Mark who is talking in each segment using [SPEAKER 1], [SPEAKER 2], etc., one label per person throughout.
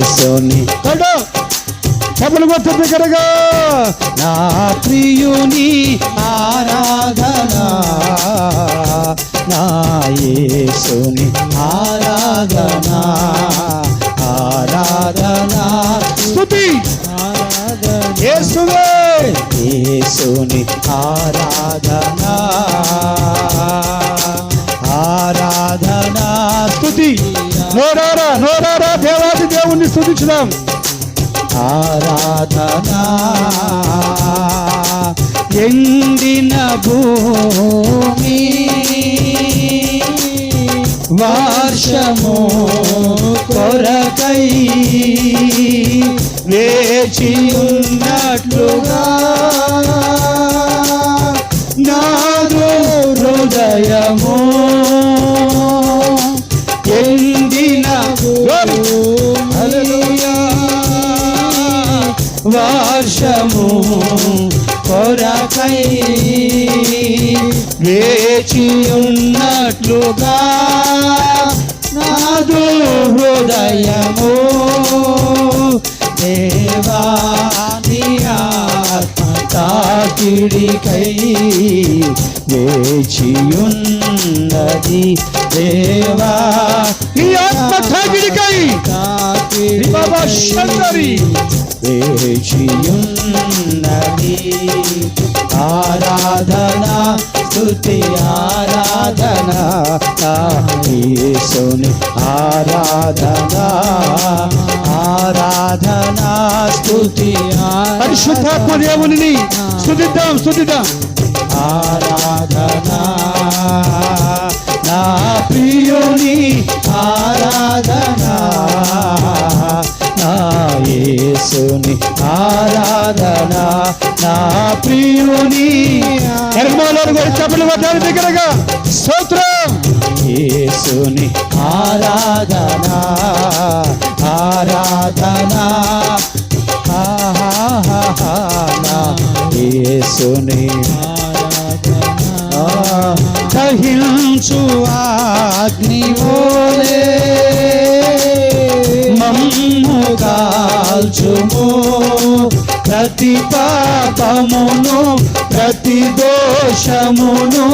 [SPEAKER 1] యేసుని చెప్పలు కొత్త దగ్గరగా నా ప్రియుని ఆరాధన నా యేసుని ఆరాధన ఆరాధన స్తుతి యేసువే యేసుని ఆరాధన ఆరాధన స్తుతి నోరారా దేవాది దేవుణ్ణి స్తుతించుదాం ఆరాధన ఎండిన భూమి వర్షము కొరకై వేచి ఉన్నట్లుగా నాదు హృదయము ఎండిన వర్షము కొరకై వేచి ఉన్నట్లుగా నాదు హృదయము దేవా నీ ఆత్మ తాకిడికై వేచి ఉన్నది దేవా నీ ఆత్మ తాకిడికై బాబా శంకరి వేచి ఉన్నది ఆరాధన స్తుతి ఆరాధన యేసుని ఆరాధన ఆరాధన స్తుతి పరిశుద్ధాత్మ దేవుని స్తుతిద్దాం ఆరాధన నా ప్రియుని ఆరాధన నా యేసుని ఆరాధన నా ప్రియుని చెప్పలు వద్దాని దగ్గరగా స్తోత్రం యేసుని ఆరాధన ఆరాధన నా యేసుని దహించు అగ్నివోలే మమ్ము కాల్చుము ప్రతి పాపమును ప్రతి దోషమును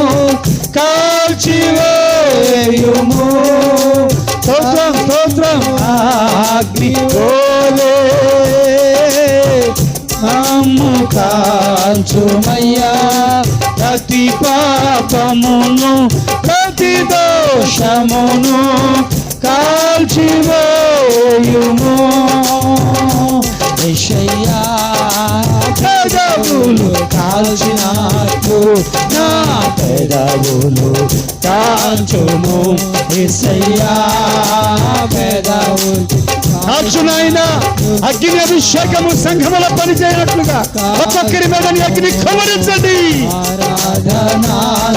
[SPEAKER 1] కాల్చివేయుము స్తోత్రం అగ్నివోలే మమ్ము కాల్చుమయ్యా ప్రతి పాపమును ప్రతి దోషమును కాల్చివేయుము యేసయ్యా పెదవులు కాల్చినట్లు నా పెదవులు కాల్చుము యేసయ్యా పెదవులు కాల్చునైనా అగ్ని అభిషేకము సంఘముల పని చేయనట్లుగా ఒక్కొక్కరి మీద అగ్ని కవరించండి ఆరాధన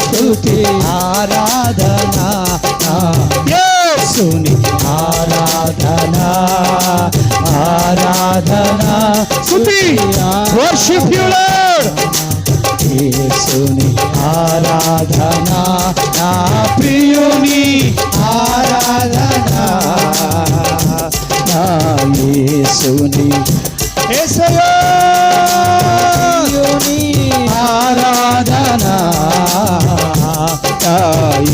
[SPEAKER 1] స్తుతి ఆరాధన యేసుని ఆరాధన ఆరాధన స్తుతి వర్షిప్ యు లార్డ్ యేసుని ఆరాధన నా ప్రియుని ఆరాధన నా యేసుని యేసయ్యా ఆరాధన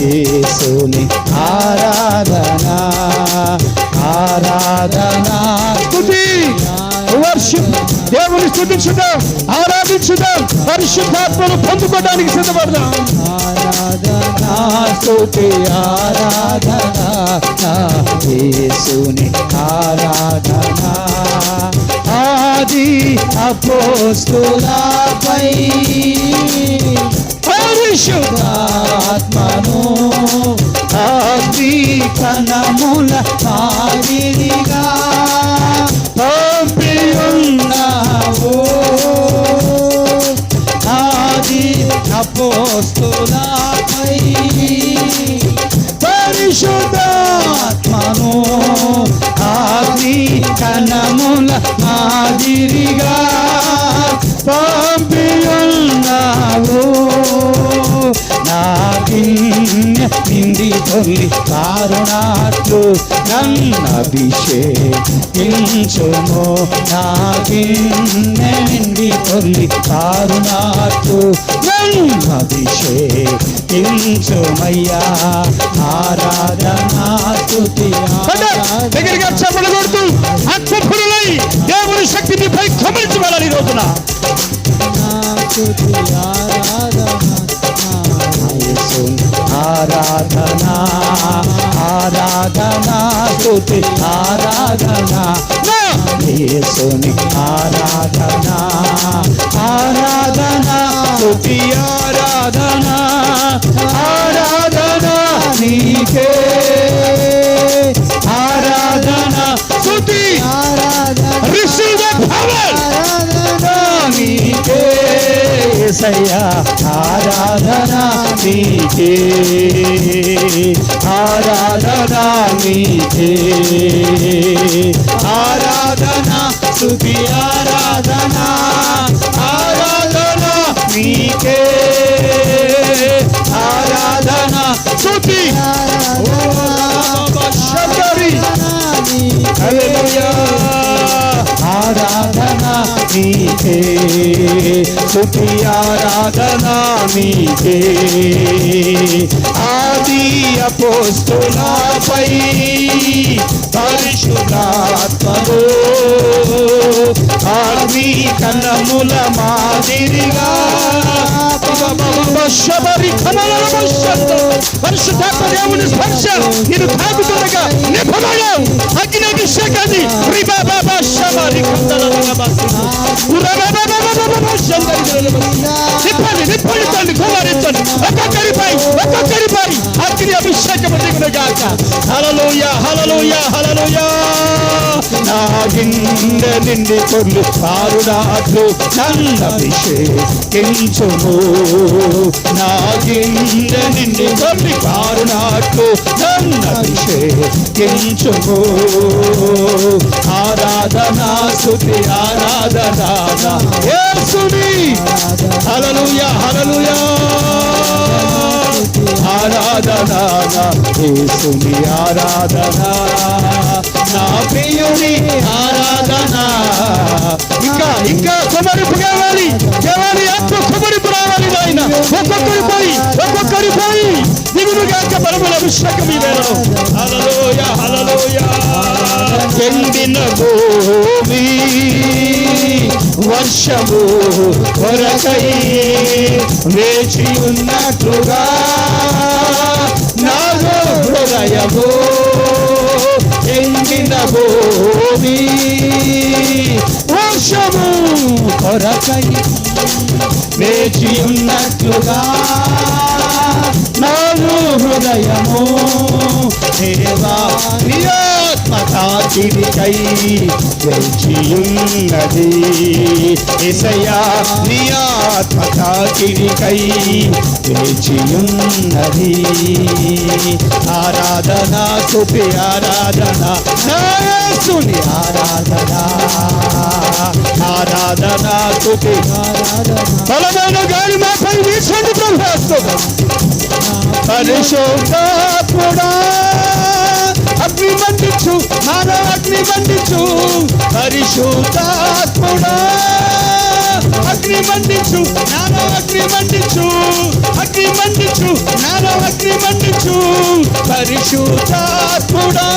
[SPEAKER 1] యేసుని ఆరాధన ఆరాధన స్తుతి వర్షిప్ దేవుని స్తుతించుదాం ఆరాధించుదాం పరిశుద్ధాత్మను పొందుకోవడానికి సిద్ధపడదాం ఆరాధన స్తుతి ఆరాధన యేసుని ఆరాధన ఆది అపోస్తులపై పరిశుద్ధాత్మను ఆది కణముల మాదిరిగా పంపియున్నావు ఆది అపోస్తులపై పరిశుద్ధాత్మను ఆది కణముల మాదిరిగా పంపియున్నావు నా నిండి నిండి పొల్లి కారుణాట్లు నన్నభిషేకించుము నా గిన్నె నిండి పొల్లి కారుణాట్లు నన్నభిషేకించుమయ్యా ఆరాధనా స్తుతి
[SPEAKER 2] దగ్గరగా చెప్పలు కొడుతూ ఆత్మపురులై దేవుని శక్తిని పై గమనించబడాలి. ఈ రోజున
[SPEAKER 1] ఆరాధనా ఆరాధనా స్తుతి ఆరాధనా యేసుని ఆరాధనా ఆరాధనా స్తుతి ఆరాధనా ఆరాధనా నీకే ఆరాధనా స్తుతి
[SPEAKER 2] రిసీవ్ ద పవర్
[SPEAKER 1] నీకే యేసయ్యా ఆరాధనా నీకే ఆరాధనా నీకే ఆరాధనా స్తుతి ఆరాధనా ఆరాధనా నీకే ఆరాధనా స్తుతి హల్లెలూయా ఆరాధనా నీకే స్తుతి ఆరాధనా నీకే ఆది అపోస్తులపై పరిశుద్ధాత్మలో ఆది కన్నముల మాదిరిగా
[SPEAKER 2] పరిశుద్ధాత్మ దేవుని స్పర్శ నేను తాకుతుండగా నింపబడావు. అగ్ని అభిషేకాన్ని నింపండి నింపండి తండ్రి కుమారించండి. ఒక్కొక్కరిపై అగ్ని అభిషేకం దిగునుగాక. హల్లెలూయా హల్లెలూయా హల్లెలూయా.
[SPEAKER 1] నా గిన్నె నిండి పొర్లు కారుణాట్లు నన్నభిషేకించుము నా గిన్నె నిండి పొర్లు కారుణాట్లు నన్నభిషేకించుము ఆరాధనా స్తుతి ఆరాధనా యేసుని హల్లెలూయా హల్లెలూయా ఆరాధనా యేసుని ఆరాధనా నా ప్రియుని ఆరాధనా ఇంకా ఇంకా కుమరింపు కావాలి ఆత్మ కుమరింపు రావాలి నాయన ఒక్కొక్కరిపై దిగునుగాక బలముల అభిషేకం ఈ వేళలో. హల్లెలూయా హల్లెలూయా. ఎండిన భూమి వర్షము కొరకై వేచి ఉన్నట్లుగా నాలో హృదయము ఎండిన భూమి వర్షము కొరకై వేచి ఉన్నట్లుగా నాలో హృదయము దేవా నీ ఆత్మ తాకిడికై వేచియున్నది యేసయ్యా నీ ఆత్మ తాకిడికై వేచియున్నది ఆరాధనా స్తుతి ఆరాధనా నా యేసుని ఆరాధనా ఆరాధనా స్తుతి
[SPEAKER 2] బలమైన గాలి మాపై వీచండి ప్రభు.
[SPEAKER 1] పరిశుద్ధాత్ముడా అగ్ని మండించు నాలో అగ్ని మండించు పరిశుద్ధాత్ముడా అగ్ని మండించు నాలో అగ్ని మండించు అగ్ని మండించు నాలో అగ్ని మండించు పరిశుద్ధాత్ముడా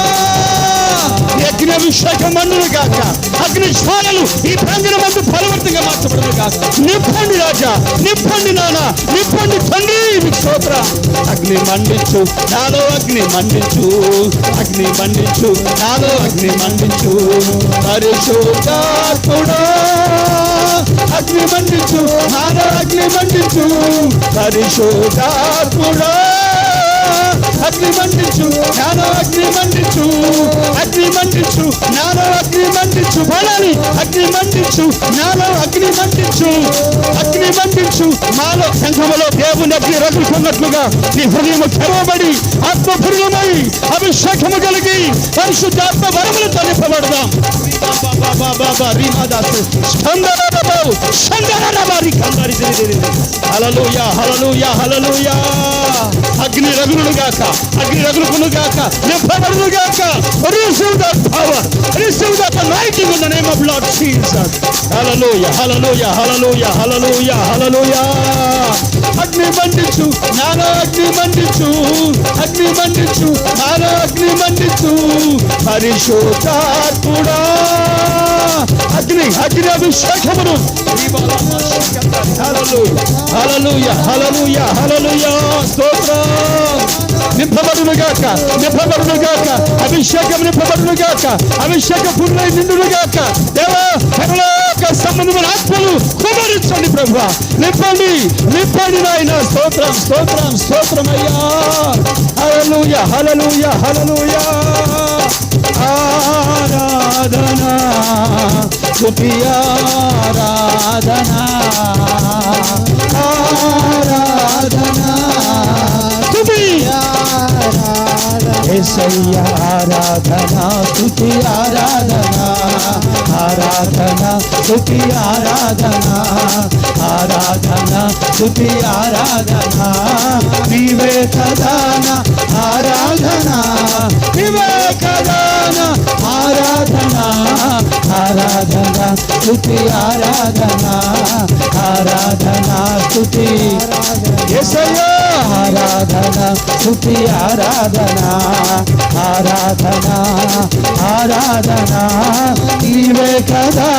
[SPEAKER 2] అగ్ని అభిషేకం మండును గాక. అగ్ని జ్వాలలు ఈ ప్రాంగణమందు ఫలవర్తంగా మార్చబడును గాక. నింపండి రాజా నింపండి నాన్న నింపండి తండ్రి మీకు స్తోత్రం.
[SPEAKER 1] అగ్ని మండించు నాలో అగ్ని మండించు అగ్ని మండించు నాలో అగ్ని మండించు పరిశుద్ధాత్ముడా అగ్ని మండించు నాలో అగ్ని మండించు పరిశుద్ధాత్ముడా అగ్ని మండించు నాలో అగ్ని మండించు అగ్ని మండించు నాలో అగ్ని మండించు బలాలి అగ్ని మండించు నాలో అగ్ని మండించు అగ్ని మండించు మాలో సంఘములో దేవుని అగ్ని రగులుకున్నట్లుగా నీ హృదయం తెరవబడి ఆత్మపూర్ణమై అభిషేకము కలిగి పరిశుద్ధాత్మ వరములతో నింపబడదాం. హల్లెలూయా హల్లెలూయా హల్లెలూయా.
[SPEAKER 2] అగ్ని రగులును గాక, అగ్ని రగులుకును గాక, నింపబడును గాక. Receive that power, receive that anointing in the name of Lord Jesus. Hallelujah, hallelujah, hallelujah, hallelujah, hallelujah. అగ్ని మండించు, నాలో అగ్ని మండించు, అగ్ని మండించు, నాలో అగ్ని మండించు. పరిశుద్ధాత్ముడా అగ్ని, అగ్ని అభిషేకమును. హల్లెలూయా, హల్లెలూయా, హల్లెలూయా, హల్లెలూయా. స్తోత్రం. నింపబడును గాక, నింపబడును గాక, అభిషేకం నింపబడును గాక, అభిషేక పూర్ణై నిండును గాక. దేవా పరలోక సంబంధమైన ఆత్మలు కుమరించండి ప్రభువా, నింపండి, నింపండి నాయన. స్తోత్రం, స్తోత్రం, స్తోత్రం అయ్యా. హల్లెలూయా, హల్లెలూయా, హల్లెలూయా. ఆరాధనా స్తుతి ఆరాధనా, ఆరాధనా స్తుతి యేసయ్యా. ఆరాధనా స్తుతి ఆరాధనా, ఆరాధనా స్తుతి ఆరాధనా, ఆరాధనా స్తుతి ఆరాధనా. నీవే కదానా ఆరాధనా, నీవే కదానా ఆరాధనా, ఆరాధనా స్తుతి ఆరాధనా, ఆరాధనా స్తుతి యేసయ్యా. ఆరాధనా స్తుతి ఆరాధనా, ఆరాధనా, ఆరాధనా నీవే కదా.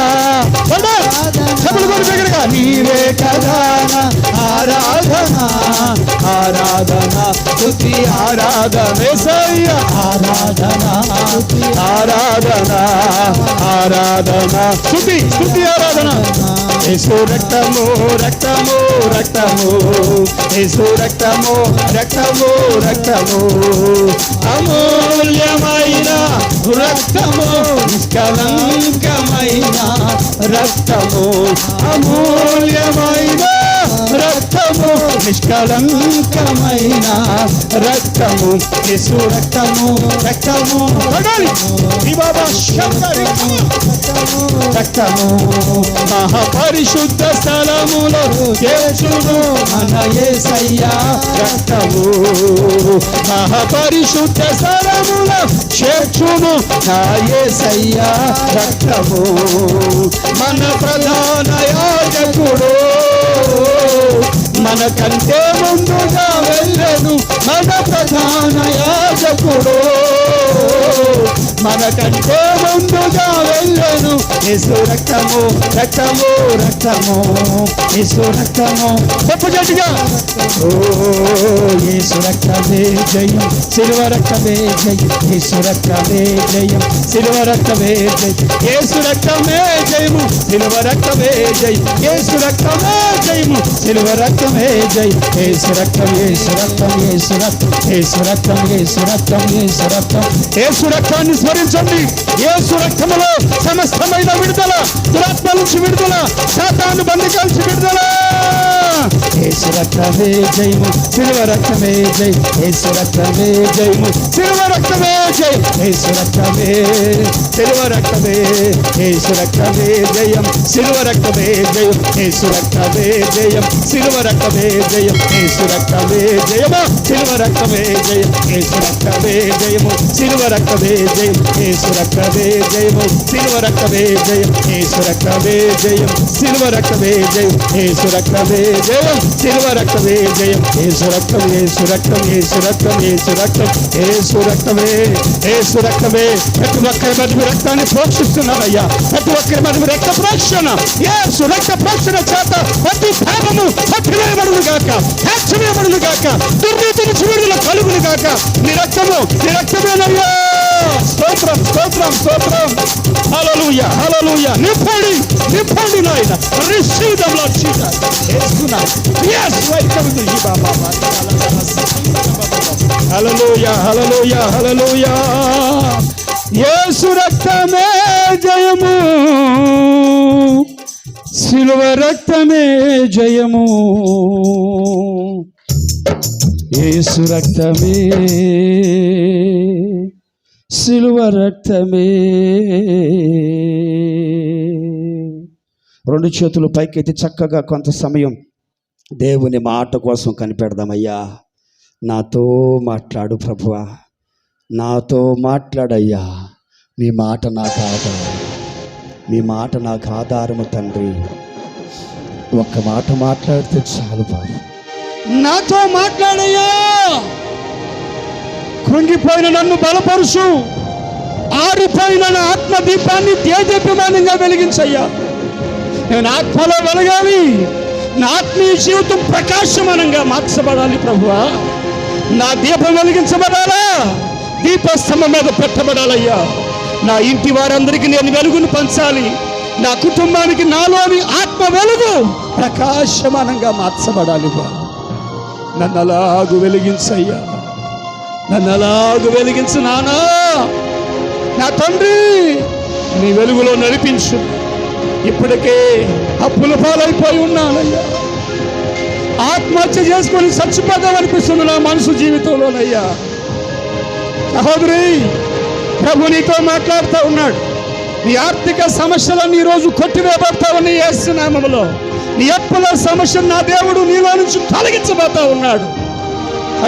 [SPEAKER 2] నీవే కదా ఆరాధనా, ఆరాధనా స్తుతి ఆరాధన యేసయ్యా. ఆరాధనా, ఆరాధనా, ఆరాధనా స్తుతి, స్తుతి ఆరాధన. యేసు రక్తము, రక్తము, రక్తము, యేసు రక్తము, రక్తము, రక్తము, అమూల్యమైన రక్తము, నిష్కలంకమైన రక్తము, అమూల్యమైన రక్తము, నిష్కలంకమైన రక్తము. యేసు రక్తము, రక్తము రక్తము మహాపరిశుద్ధ స్థలములో చేర్చును మన యేసయ్యా. రక్తము మహాపరిశుద్ధ స్థలములో చేర్చును నా యేసయ్యా. రక్తము మన ప్రధాన యాజకుడు, మనకంటే ముందుగా వెళ్ళను మన ప్రధాన యాజకుడు, మనకంటే ముందుగా వెళ్ళను. యేసు రక్తము, రక్తము, రక్తము, యేసు రక్తము. చెప్పు గట్టిగా. ఓ యేసు రక్తమే జయం, సిలువ రక్తమే జయం, యేసు రక్తమే జయం, సిలువ రక్తమే జయం, యేసు రక్తమే జయము, సిలువ రక్తమే జయం, యేసు రక్తమే జయము, సిలువ రక్తమే జయం. యేసు రక్తం, యేసు రక్తం, యేసు రక్తం, యేసు రక్తం, యేసు రక్తం, యేసు రక్తం. యేసు రక్తాన్ని స్మరించండి. యేసు రక్తములో సమస్తమైన విడుదల, దురాత్మ నుంచి విడుదల, సాతాను బంధకాల నుంచి విడుదల. యేసు రక్తమే జయము, సిలువ రక్తమే జయం, యేసు రక్తమే జయము, సిలువ రక్తమే జయం, యేసు రక్తమే, సిలువ రక్తమే, యేసు రక్తమే జయం, సిలువ రక్తమే జయం, యేసు రక్తమే జయం, సిలువ రక్తమే జయం, యేసు రక్తమే జయము, సిలువ రక్తమే జయం, యేసు రక్తమే జయము, సిలువ రక్తమే జయం, యేసు రక్తమే జయము, సిలువ రక్తమే జయం, యేసు రక్తమే జయం, సిలువ రక్తమే జయం, యేసు రక్తమే జయం, సిలువ రక్తమే జయం, యేసు రక్తం, యేసు రక్తం, యేసు రక్తం, యేసు రక్తం, యేసు రక్తమే, యేసు రక్తమే. ప్రతి ఒక్కరి మధ్య రక్తాన్ని ప్రోక్షిస్తున్నారయ్యా. ప్రతి ఒక్కరి మధ్య రక్త ప్రోక్షణ, యేసు రక్త ప్రోక్షణ చేత ప్రతి పాపము పట్టివేయబడును గాక, హెచ్చవేయబడును గాక, దుర్నీతి నుంచి విడుదల కలుగును గాక. నీ రక్తము, నీ రక్తమేనయ్యా. స్తోత్రం, స్తోత్రం, స్తోత్రం. హల్లెలూయా, హల్లెలూయా. నింపండి, నింపండి నాయన. Receive the Lord Jesus. యేసునామం. yes welcome to you baba. హల్లెలూయా, హల్లెలూయా, హల్లెలూయా. యేసు రక్తమే జయము, సిలువ రక్తమే జయము, యేసు రక్తమే, సిలువ రక్తమే. రెండు చేతులు పైకెత్తి చక్కగా కొంత సమయం దేవుని మాట కోసం కనిపెడదామయ్యా.
[SPEAKER 1] నాతో మాట్లాడు ప్రభువా, నాతో మాట్లాడయ్యా. నీ మాట నాకు ఆధారం, నీ మాట నాకు ఆధారము తండ్రి. ఒక్క మాట మాట్లాడితే చాలు బాబు. నాతో మాట్లాడయ్యా. కృంగిపోయిన నన్ను బలపరుచు, ఆరిపోయిన నా ఆత్మదీపాన్ని తేజోప్యమానంగా వెలిగించయ్యా. నేను ఆత్మలో వెలగాలి, నా ఆత్మీయ జీవితం ప్రకాశమానంగా మార్చబడాలి ప్రభువా. నా దీపం వెలిగించబడాలా, దీపస్తంభం మీద పెట్టబడాలయ్యా. నా ఇంటి వారందరికీ నేను వెలుగును పంచాలి. నా కుటుంబానికి నాలోని ఆత్మ వెలుగు ప్రకాశమానంగా మార్చబడాలి. నన్ను అలాగు వెలిగించయ్యా, నన్ను అలాగు వెలిగించు నానా. నా తండ్రి, నీ వెలుగులో నడిపించు. ఇప్పటికే అప్పుల పాలైపోయి ఉన్నానయ్యా. ఆత్మహత్య చేసుకొని చచ్చిపోదామనిపిస్తుంది నా మనసు జీవితంలోనయ్యా. సహోదరి, ప్రభు నీతో మాట్లాడుతూ ఉన్నాడు. నీ ఆర్థిక సమస్యలన్నీ ఈరోజు కొట్టివేయబడతావని యేసు నామములో. నీ అప్పుల సమస్యను నా దేవుడు నీలో నుంచి తొలగించబోతా ఉన్నాడు.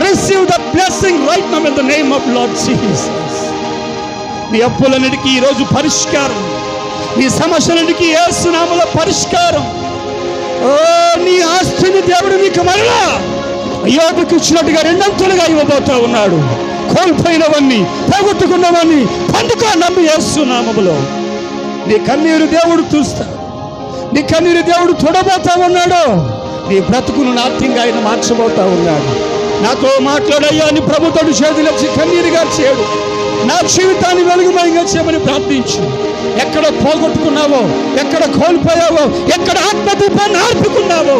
[SPEAKER 1] Receive the blessing right now in the name of lord Jesus. నీ అప్పులన్నిటికీ ఈరోజు పరిష్కారం, నీ సమస్యలన్నిటికీ యేసు నామములో పరిష్కారం. ఓ, నీ ఆస్తిని దేవుడు నీకు మరలా యోబుకు ఇచ్చినట్టుగా రెండంతులుగా ఇవ్వబోతా ఉన్నాడు. కోల్పోయినవన్నీ, పోగొట్టుకున్నవన్నీ పండుగ నమ్మి యేసు నామములో. నీ కన్నీరు దేవుడు చూస్తాడు, నీ కన్నీరు దేవుడు చూడబోతా ఉన్నాడు. నీ బ్రతుకును నాట్యంగా ఆయన మార్చబోతా ఉన్నాడు. నాతో మాట్లాడయ్యా అని ప్రభుతో చేతులెచ్చి కన్నీరుగా చేయడు. నా జీవితాన్ని వెలుగుమయంగా చేయమని ప్రార్థించు. ఎక్కడ పోగొట్టుకున్నావో, ఎక్కడ కోల్పోయావో, ఎక్కడ ఆత్మదీపాన్ని ఆర్పుకున్నావో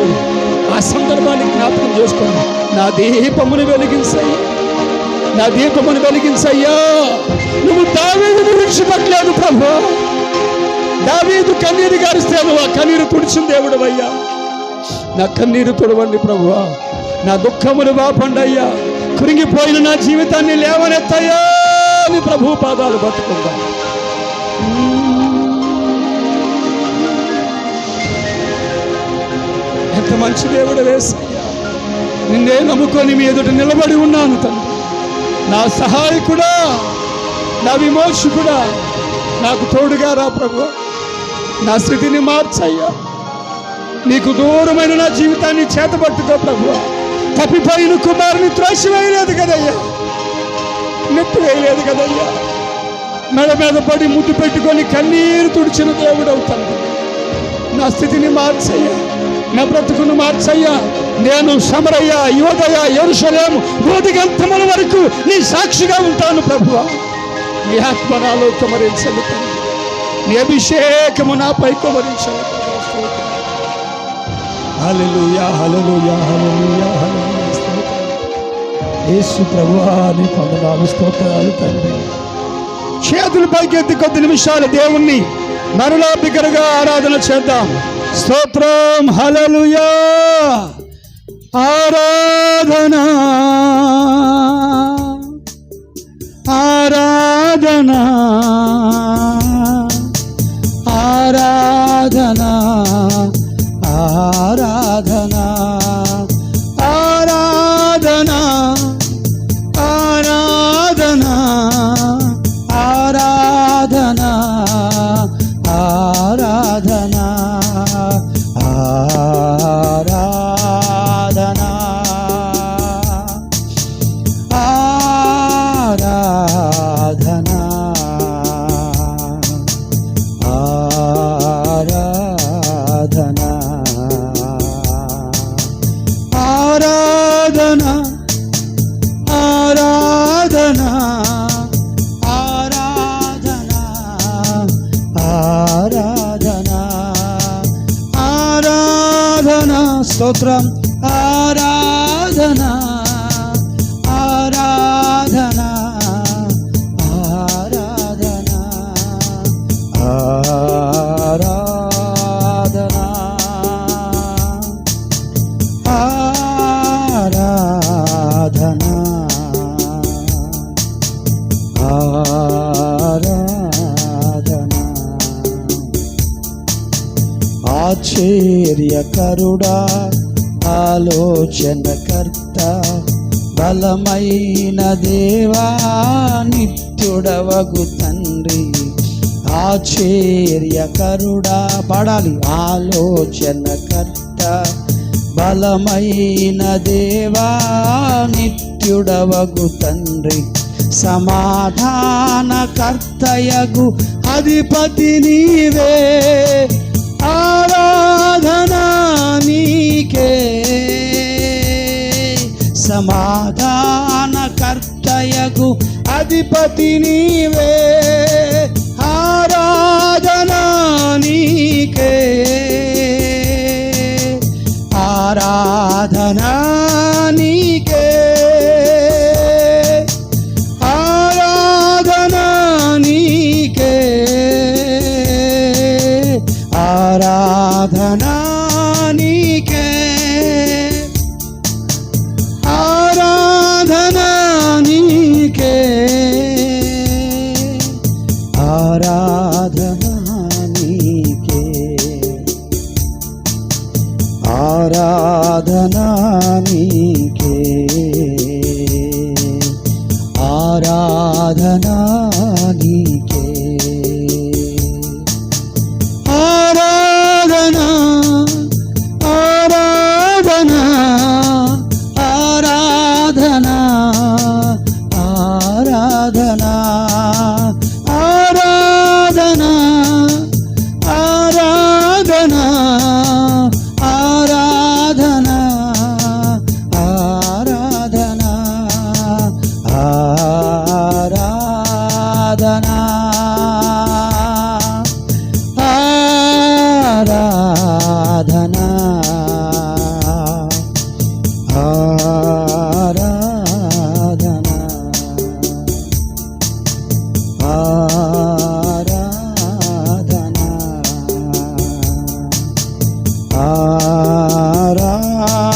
[SPEAKER 1] ఆ సందర్భాన్ని జ్ఞాపకం చేసుకోండి. నా దీపమును వెలిగించయ్యా, నా దీపమును వెలిగించయ్యా. నువ్వు దావీదును విడిచిపెట్టలేదు ప్రభు. దావీదు కన్నీరు గారిస్తే నువ్వు ఆ కన్నీరు తుడిచిన దేవుడు అయ్యా. నా కన్నీరు తుడవండి ప్రభువా. నా దుఃఖమును బాపండి అయ్యా. కృంగిపోయిన నా జీవితాన్ని లేవనెత్తయ్యా అని ప్రభు పాదాలు పట్టుకుందాం. ఎంత మంచి దేవుడు వేసయ్యా. నిన్నే నమ్ముకొని మీ ఎదుట నిలబడి ఉన్నాను తండ్రి. నా సహాయకుడా, నా విమోచకుడా, నాకు తోడుగా రా ప్రభు. నా స్థితిని మార్చయ్యా. నీకు దూరమైన నా జీవితాన్ని చేతబట్టుకో ప్రభు. తప్పిపోయిన కుమారుని త్రోసి వేయలేదు కదయ్యా, నెట్టు వేయలేదు కదయ్యా. మెడ మీద పడి ముద్దు పెట్టుకొని కన్నీరు తుడిచిన దేవుడు అవుతాను. నా స్థితిని మార్చయ్యా, నా బ్రతుకును మార్చయ్యా. నేను సమరయ్య, యోదయ, యెరూషలేము బోధిగంతముల వరకు నీ సాక్షిగా ఉంటాను ప్రభువా. నీ ఆత్మ నాలో కుమరించండి, నీ అభిషేకము నాపై కుమరించండి. హల్లెలూయా, హల్లెలూయా, హల్లెలూయా, హల్లెలూయా. యేసు ప్రభువా, నీ వందనాలు, స్తోత్రాలు తండ్రి. చేతుల పైకెత్తి కొద్ది నిమిషాలు దేవుణ్ణి మరలా బిగ్గరగా ఆరాధన చేద్దాం. స్తోత్రం, హల్లెలూయా, ఆరాధన, ఆరాధన, ఆరాధన, ఆరాధన, ఆరాధన, ఆరాధన, ఆరాధన, ఆరాధన, ఆరాధన, ఆరాధన, ఆరాధన, ఆరాధన, ఆరాధన, ఆరాధన, ఆరాధన, ఆరాధన, స్తోత్రం, ఆరాధన, ఆరాధన, ఆరాధన, ఆరాధన, ఆరాధన, ఆరాధన. ఆశ్చర్యకరుడా, ఆలోచనకర్త, బలమైన దేవా నిత్యుడవగు తండ్రి, ఆశ్చర్యకరుడా పాడాలి, ఆలోచనకర్త, బలమైన దేవా నిత్యుడవగు తండ్రి, సమాధానకర్తయగు అధిపతి నీవే, ఆరాధనా నీకే, సమాధానకర్తయగు అధిపతి నీవే, ఆరాధనా నీకే, ఆరాధనా నీకే, ఆరాధనా నీకే, ఆరాధనా నీకే, ఆరాధనా నీకే, ఆరాధనా నీకే, ఆరాధనా నీకే, ఆరాధనా నీకే, ఆరాధనా, ఆరాధనా, ఆరాధనా, ఆరాధనా, ఆరాధనా, ఆరాధనా, ఆరాధనా, ఆరాధనా, ఆరాధనా, ఆరాధనా, ఆరాధనా, ఆరాధనా,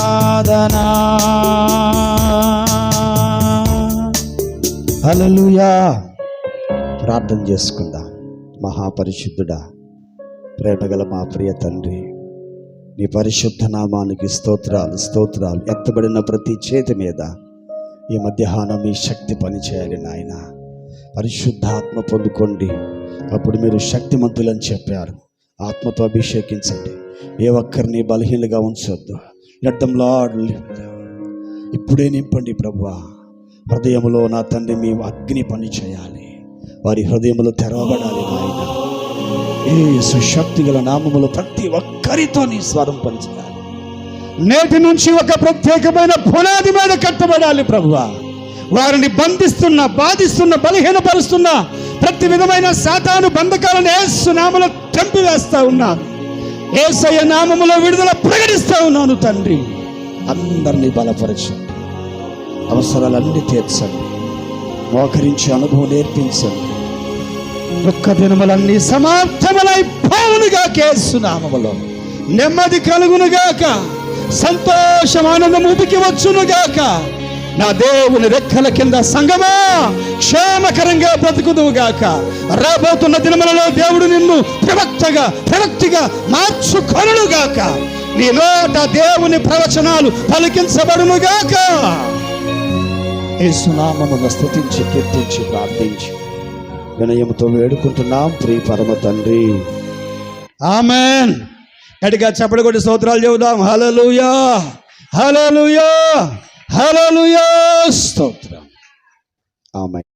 [SPEAKER 1] ఆరాధనా. హల్లెలూయా. ప్రార్థన చేసుకుందాం. మహాపరిశుద్ధుడా, ప్రేమగల మా ప్రియ తండ్రి, నీ పరిశుద్ధ నామానికి స్తోత్రాలు స్తోత్రాలు. ఎత్తబడిన ప్రతి చేతి మీద ఈ మధ్యాహ్నం మీ శక్తి పనిచేయాలి నాయన. పరిశుద్ధాత్మ పొందుకోండి, అప్పుడు మీరు శక్తిమంతులని చెప్పారు. ఆత్మతో అభిషేకించండి, ఏ ఒక్కరిని బలహీనగా ఉంచొద్దు. Let them Lord live. ఇప్పుడే నింపండి ప్రభువా. హృదయంలో నా తండ్రి మీ అగ్ని పని చేయాలి, వారి హృదయంలో తెరవబడాలి నాయన. యేసు శక్తి గల నామములో ప్రతి ఒక్కరితో నీ స్వరం పనిచేయాలి. నేటి నుంచి ఒక ప్రత్యేకమైన పునాది మీద కట్టబడాలి ప్రభువా. వారిని బంధిస్తున్న, బాధిస్తున్న, బలహీనపరుస్తున్న ప్రతి విధమైన సాతాను బంధకాలను యేసు నామములో చంపివేస్తా ఉన్నాను. యేసయ్య నామములో విడుదల ప్రకటిస్తా ఉన్నాను తండ్రి. అందరినీ బలపరచండి, అవసరాలన్నీ తీర్చండి, మోకరించి అనుభవం నేర్పించండి. దుఃఖ దినములన్నీ సమాప్తములైపోవునుగా యేసు నామములో. నెమ్మది కలుగునుగాక, సంతోషం ఆనందం ఉబికి వచ్చునుగాక. నా దేవుని రెక్కల కింద సంగమా క్షేమకరంగా బ్రతుకుదువుగాక. రాబోతున్న దినములలో దేవుడు నిన్ను ప్రవక్తిగా మార్చుకొనుగాక. నీ నోట దేవుని ప్రవచనాలు పలికించబడునుగాక. యేసు నామమును స్తుతించి కీర్తించి ప్రార్థించి వినయముతో వేడుకుంటున్నాం ప్రియ పరమ తండ్రి. ఆమేన్. గట్టిగా చప్పట్లు కొట్టి స్తోత్రాలు చెబుదాం. హల్లెలూయా, హల్లెలూయా, హల్లెలూయా. స్తోత్రం. ఆమేన్.